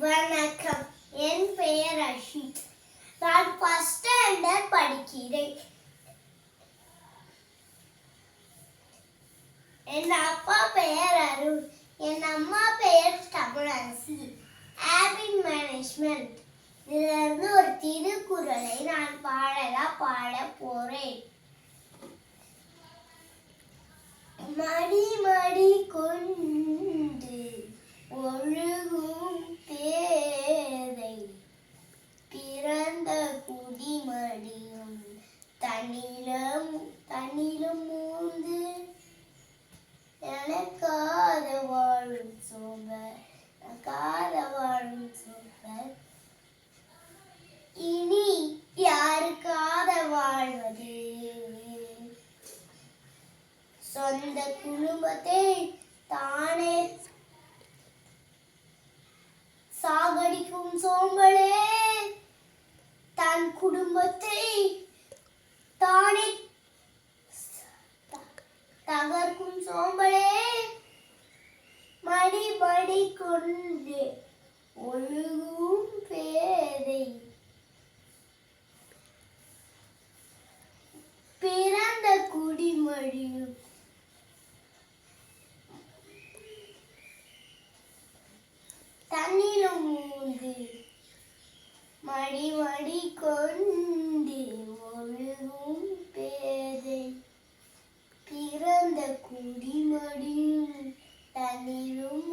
வணக்கம், என் பெயர் அஷித். நான் ஃபர்ஸ்ட் ஸ்டாண்டர்ட் படிக்கிறேன். என் அப்பா பெயர் அருண், என் அம்மா பெயர் தமிழரசி. ஹேபிட் மேனேஜ்மெண்ட் இதிலிருந்து ஒரு திருக்குறளை நான் பாட போறேன். மடி மடி கொண்டு ஒழுகும் பேதை பிறந்த குடிமடியும் தன்னிலும் மூந்து எனக்காத வாழும் சோம்பர் இனி யாருக்காத வாழ்வது? சொந்த குடும்பத்தை தானே சாகடிக்கும் சோம்பலே, தன் குடும்பத்தை தானே தகர்க்கும் சோம்பலே, மடி மடி கொண்டு ஒழுகும் பேதை பிறந்த குடிமடியும் தன்னிலும் மூந்து மடி மடி கொண்டு ஒழுகும் பேதை பிறந்த குடிமடியும் தன்னிலும்